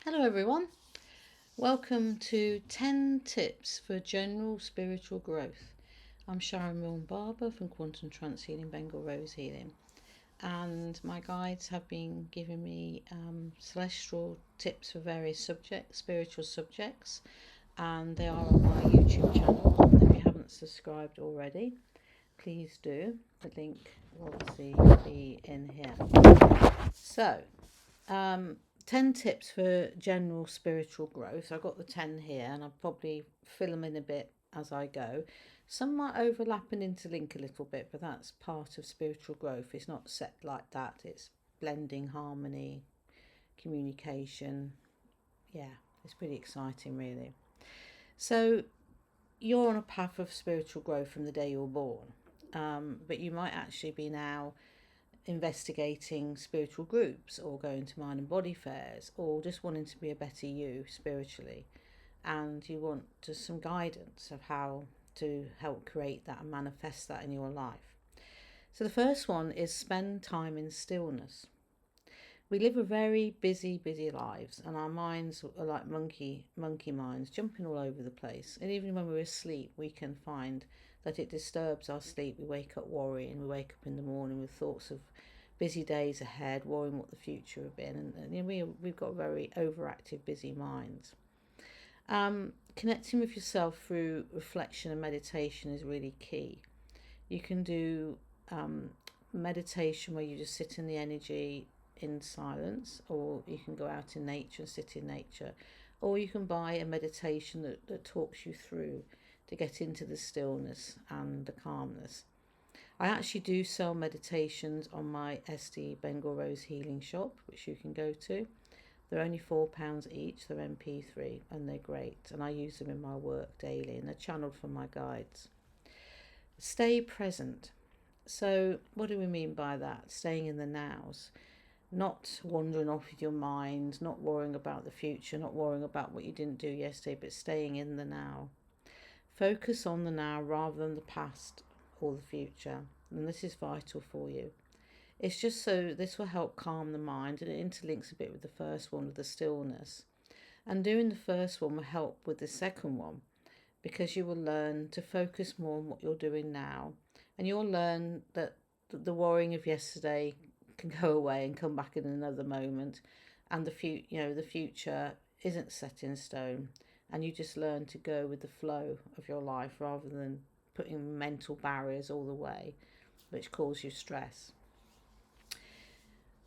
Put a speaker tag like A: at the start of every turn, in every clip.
A: Hello, everyone. Welcome to 10 Tips for General Spiritual Growth. I'm Sharon Barber from Quantum Trance Healing, Bengal Rose Healing, and my guides have been giving me celestial tips for various subjects, spiritual subjects, and they are on my YouTube channel. If you haven't subscribed already, please do. The link will obviously be in here. So, um, 10 tips for general spiritual growth. I've got the 10 here and I'll probably fill them in a bit as I go. Some might overlap and interlink a little bit, but that's part of spiritual growth. It's not set like that, it's blending harmony, communication. Yeah, it's pretty exciting, really. So, you're on a path of spiritual growth from the day you were born, but you might actually be now investigating spiritual groups or going to mind and body fairs or just wanting to be a better you spiritually, and you want just some guidance of how to help create that and manifest that in your life. So the first one is spend time in stillness. We live a very busy lives, and our minds are like monkey minds jumping all over the place, and even when we're asleep we can find that it disturbs our sleep. We wake up worrying, we wake up in the morning with thoughts of busy days ahead, worrying what the future have been, and we've got very overactive, busy minds. Connecting with yourself through reflection and meditation is really key. You can do meditation where you just sit in the energy in silence, or you can go out in nature and sit in nature, or you can buy a meditation that talks you through to get into the stillness and the calmness. I actually do sell meditations on my SD Bengal Rose Healing shop, which you can go to. They're only £4 each, they're MP3, and they're great. And I use them in my work daily, and they're channeled from my guides. Stay present. So, what do we mean by that? Staying in the nows. Not wandering off with your mind, not worrying about the future, not worrying about what you didn't do yesterday, but staying in the now. Focus on the now rather than the past or the future, and this is vital for you. It's just so this will help calm the mind, and it interlinks a bit with the first one with the stillness. And doing the first one will help with the second one, because you will learn to focus more on what you're doing now, and you'll learn that the worrying of yesterday can go away and come back in another moment, and the future isn't set in stone, and you just learn to go with the flow of your life rather than putting mental barriers all the way, which cause you stress.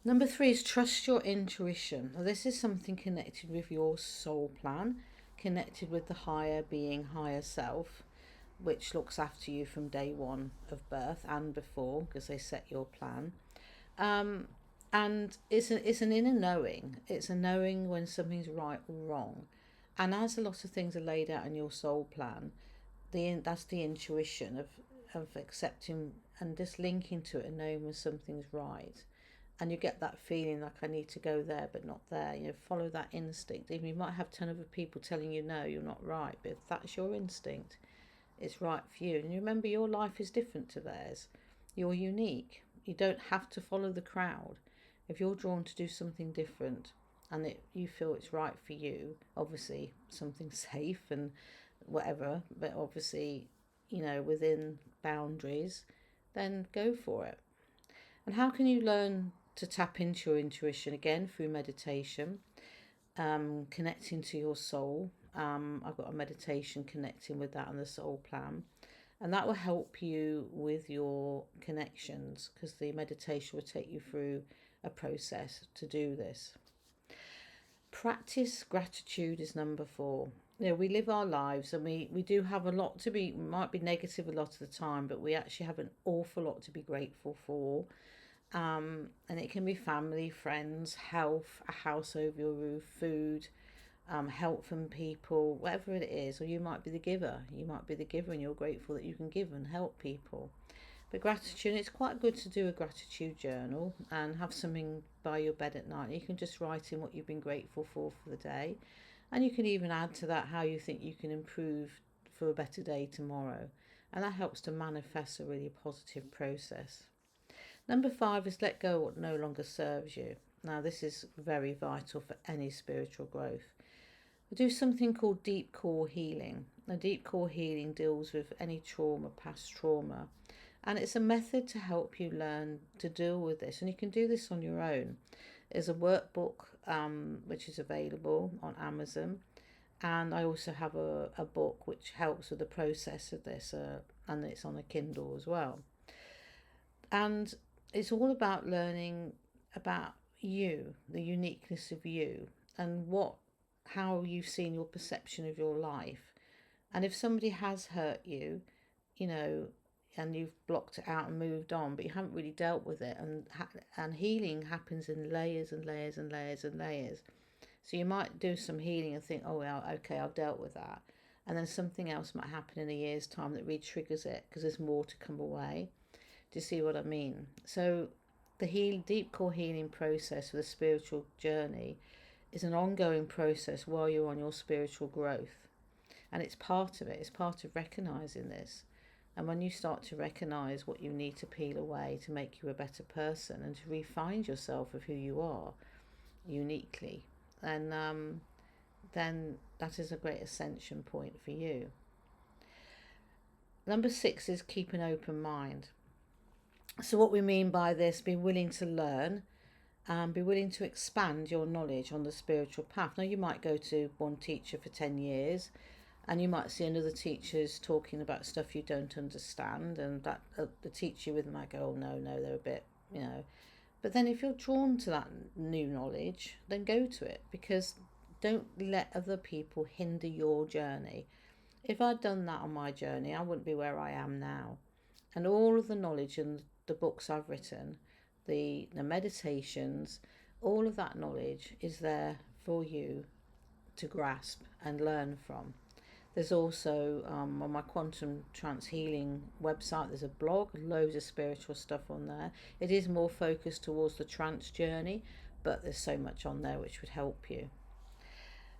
A: Number 3 is trust your intuition. Now, this is something connected with your soul plan, connected with the higher being, higher self, which looks after you from day one of birth and before, because they set your plan. Um, and it's an inner knowing. It's a knowing when something's right or wrong. And as a lot of things are laid out in your soul plan, that's the intuition of accepting and just linking to it and knowing when something's right. And you get that feeling like I need to go there but not there. Follow that instinct. Even you might have 10 other people telling you no, you're not right, but if that's your instinct, it's right for you. And you remember, your life is different to theirs. You're unique. You don't have to follow the crowd. If you're drawn to do something different and you feel it's right for you, obviously something safe and whatever, but obviously, within boundaries, then go for it. And how can you learn to tap into your intuition? Again, through meditation, connecting to your soul. I've got a meditation connecting with that and the soul plan, and that will help you with your connections, because the meditation will take you through a process to do this. Practice gratitude is number 4. We live our lives, and we do have a lot to be, might be negative a lot of the time, but we actually have an awful lot to be grateful for. And it can be family, friends, health, a house over your roof, food, help from people, whatever it is. Or you might be the giver. You might be the giver and you're grateful that you can give and help people. But gratitude, it's quite good to do a gratitude journal and have something by your bed at night. You can just write in what you've been grateful for the day. And you can even add to that how you think you can improve for a better day tomorrow. And that helps to manifest a really positive process. Number 5 is let go of what no longer serves you. Now, this is very vital for any spiritual growth. We do something called deep core healing. Now, deep core healing deals with any trauma, past trauma, and it's a method to help you learn to deal with this. And you can do this on your own. There's a workbook which is available on Amazon, and I also have a book which helps with the process of this, and it's on a Kindle as well. And it's all about learning about you, the uniqueness of you, and how you've seen your perception of your life. And if somebody has hurt you, you know, and you've blocked it out and moved on, but you haven't really dealt with it, and healing happens in layers and layers and layers and layers. So you might do some healing and think, oh well, okay, I've dealt with that, and then something else might happen in a year's time that re-triggers it because there's more to come away. Do you see what I mean? So the deep core healing process for the spiritual journey is an ongoing process while you're on your spiritual growth. And it's part of it. It's part of recognizing this. And when you start to recognize what you need to peel away to make you a better person and to refine yourself of who you are uniquely, then that is a great ascension point for you. Number 6 is keep an open mind. So what we mean by this, be willing to learn and be willing to expand your knowledge on the spiritual path. Now, you might go to one teacher for 10 years and you might see another teacher's talking about stuff you don't understand, and that the teacher with them might go, oh no, they're a bit, you know. But then if you're drawn to that new knowledge, then go to it, because don't let other people hinder your journey. If I'd done that on my journey, I wouldn't be where I am now. And all of the knowledge and the books I've written, the meditations, all of that knowledge is there for you to grasp and learn from. There's also on my quantum trance healing website, there's a blog, loads of spiritual stuff on there. It is more focused towards the trance journey, but there's so much on there which would help you.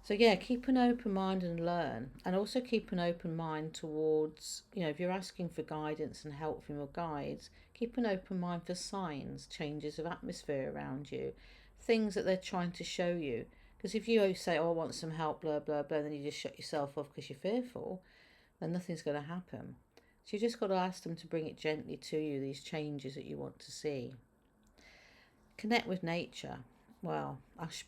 A: So yeah, keep an open mind and learn, and also keep an open mind towards, if you're asking for guidance and help from your guides, keep an open mind for signs, changes of atmosphere around you, things that they're trying to show you. Because if you say, oh, I want some help, blah, blah, blah, then you just shut yourself off because you're fearful, then nothing's going to happen. So you just got to ask them to bring it gently to you, these changes that you want to see. Connect with nature. Well,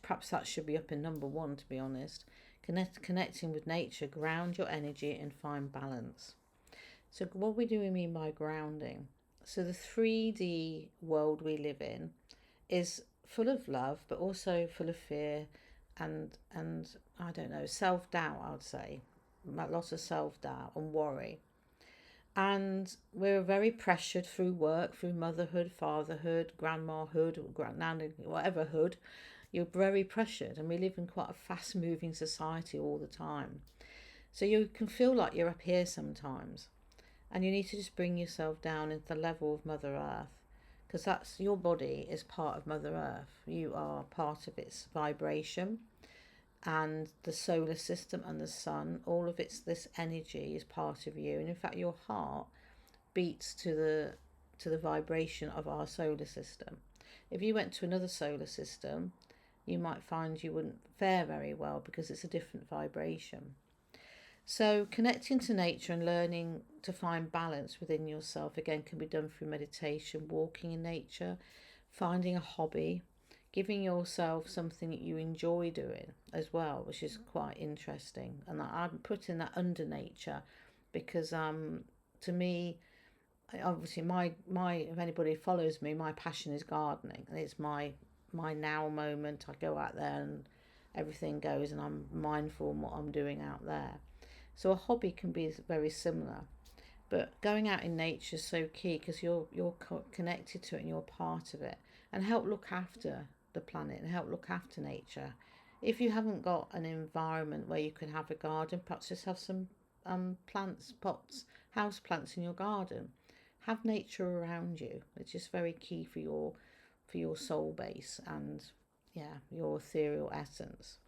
A: perhaps that should be up in number 1, to be honest. Connecting with nature, ground your energy and find balance. So what do we mean by grounding? So the 3D world we live in is full of love, but also full of fear and I don't know, self-doubt, I would say. Lots of self-doubt and worry. And we're very pressured through work, through motherhood, fatherhood, grandmahood, grandnanny, whatever hood. You're very pressured, and we live in quite a fast-moving society all the time. So you can feel like you're up here sometimes, and you need to just bring yourself down into the level of Mother Earth, because that's your body is part of Mother Earth. You are part of its vibration, and the solar system and the sun, all of this energy is part of you. And in fact, your heart beats to the vibration of our solar system. If you went to another solar system, you might find you wouldn't fare very well because it's a different vibration. So connecting to nature and learning to find balance within yourself, again, can be done through meditation, walking in nature, finding a hobby, giving yourself something that you enjoy doing as well, which is quite interesting. And I'm putting that under nature because to me, obviously my if anybody follows me, my passion is gardening, and it's my now moment. I go out there and everything goes, and I'm mindful of what I'm doing out there. So a hobby can be very similar, but going out in nature is so key because you're connected to it and you're part of it, and help look after the planet and help look after nature. If you haven't got an environment where you can have a garden, perhaps just have some plants, pots, house plants in your garden. Have nature around you. It's just very key for your soul base and your ethereal essence.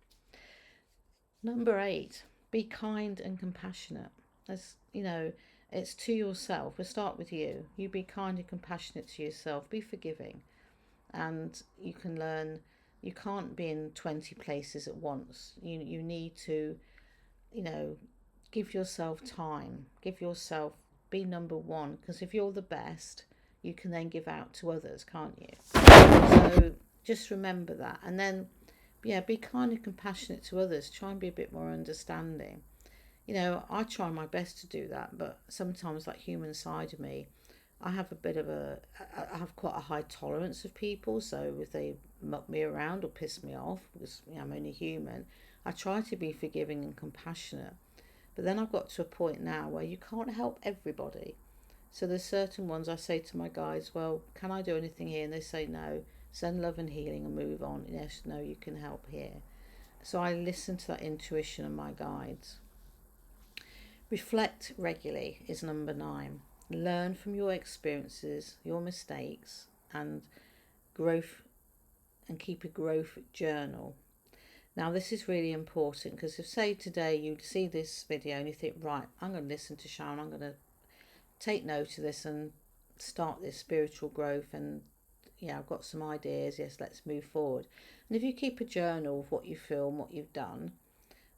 A: Number 8, be kind and compassionate. As it's to yourself. We'll start with you. You be kind and compassionate to yourself. Be forgiving, and you can learn You can't be in 20 places at once. You need to, you know, give yourself time, give yourself, be number one, because if you're the best, you can then give out to others, can't you? So just remember that. And then, yeah, be kind and compassionate to others. Try and be a bit more understanding. I try my best to do that, but sometimes that human side of me, I have a bit of I have quite a high tolerance of people. So if they muck me around or piss me off, because I'm only human, I try to be forgiving and compassionate. But then I've got to a point now where you can't help everybody. So there's certain ones I say to my guides, well, can I do anything here? And they say no. Send love and healing and move on. Yes, no, you can help here. So I listen to that intuition of my guides. Reflect regularly is number 9. Learn from your experiences, your mistakes, and growth, and keep a growth journal. Now, this is really important because if, say, today you see this video and you think, right, I'm going to listen to Sharon, I'm going to take note of this and start this spiritual growth, and yeah, I've got some ideas, yes, let's move forward. And if you keep a journal of what you feel and what you've done,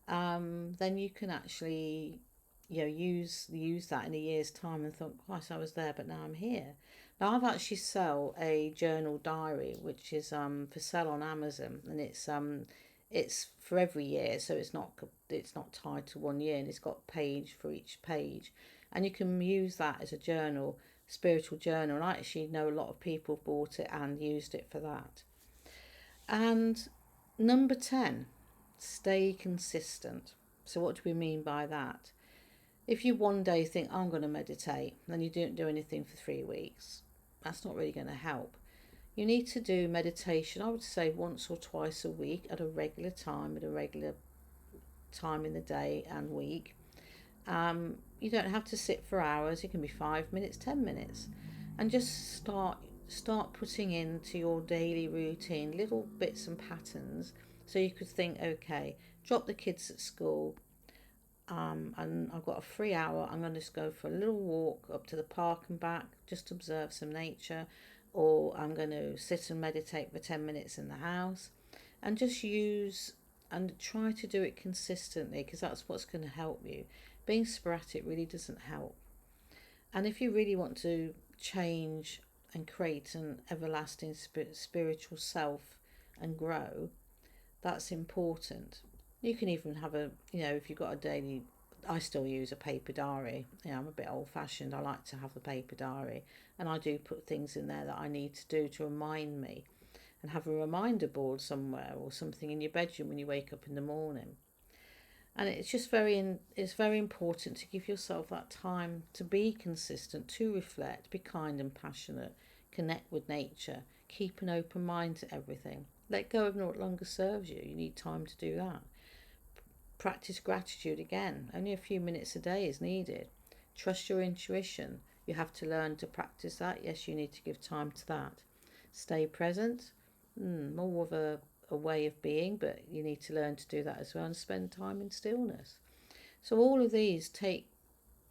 A: then you can actually, use that in a year's time and think, gosh, I was there, but now I'm here. Now I've actually sell a journal diary, which is for sale on Amazon, and it's for every year, so it's not tied to one year, and it's got a page for each page, and you can use that as a journal, spiritual journal. And I actually know a lot of people bought it and used it for that. And number 10, stay consistent. So what do we mean by that? If you one day think, I'm going to meditate, then you don't do anything for 3 weeks, that's not really going to help. You need to do meditation, I would say, once or twice a week at a regular time, in the day and week. You don't have to sit for hours. It can be 5 minutes, 10 minutes, and just start putting into your daily routine little bits and patterns. So you could think, okay, drop the kids at school, and I've got a free hour. I'm going to just go for a little walk up to the park and back, just observe some nature, or I'm going to sit and meditate for 10 minutes in the house, and just use and try to do it consistently, because that's what's going to help you. Being sporadic really doesn't help. And if you really want to change and create an everlasting spiritual self and grow, that's important. You can even have if you've got a daily, I still use a paper diary. I'm a bit old fashioned. I like to have the paper diary, and I do put things in there that I need to do to remind me, and have a reminder board somewhere or something in your bedroom when you wake up in the morning. And it's just it's very important to give yourself that time to be consistent, to reflect, be kind and passionate, connect with nature, keep an open mind to everything. Let go of what no longer serves you. You need time to do that. Practice gratitude again. Only a few minutes a day is needed. Trust your intuition. You have to learn to practice that. Yes, you need to give time to that. Stay present. More of a way of being, but you need to learn to do that as well, and spend time in stillness. So all of these take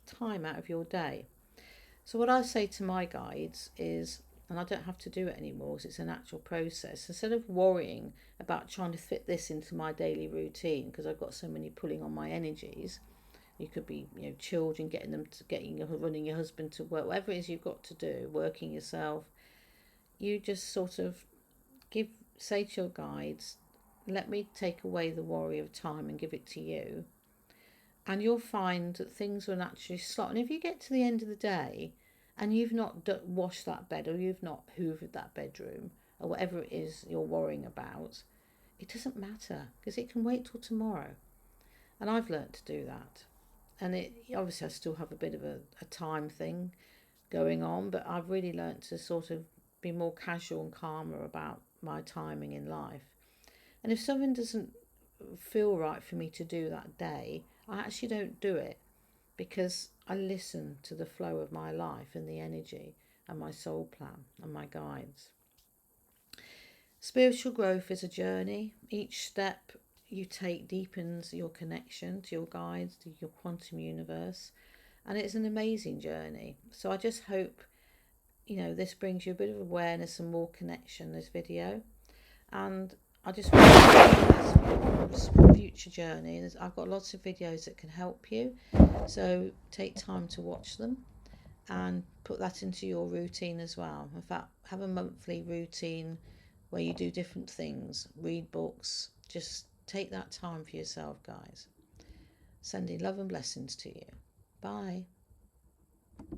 A: time out of your day. So what I say to my guides is, and I don't have to do it anymore because it's a natural process, instead of worrying about trying to fit this into my daily routine because I've got so many pulling on my energies. You could be, children, running your husband to work, whatever it is you've got to do, working yourself. You just sort of say to your guides, let me take away the worry of time and give it to you. And you'll find that things will naturally slot. And if you get to the end of the day and you've not washed that bed, or you've not hoovered that bedroom, or whatever it is you're worrying about, it doesn't matter, because it can wait till tomorrow. And I've learnt to do that. And obviously I still have a bit of a time thing going on, but I've really learnt to sort of be more casual and calmer about my timing in life. And if something doesn't feel right for me to do that day, I actually don't do it, because I listen to the flow of my life and the energy and my soul plan and my guides. Spiritual growth is a journey. Each step you take deepens your connection to your guides, to your quantum universe, and it's an amazing journey. So I just hope this brings you a bit of awareness and more connection, this video. And I just want to this future journey. I've got lots of videos that can help you, so take time to watch them and put that into your routine as well. In fact, have a monthly routine where you do different things, read books, just take that time for yourself, guys. Sending love and blessings to you. Bye.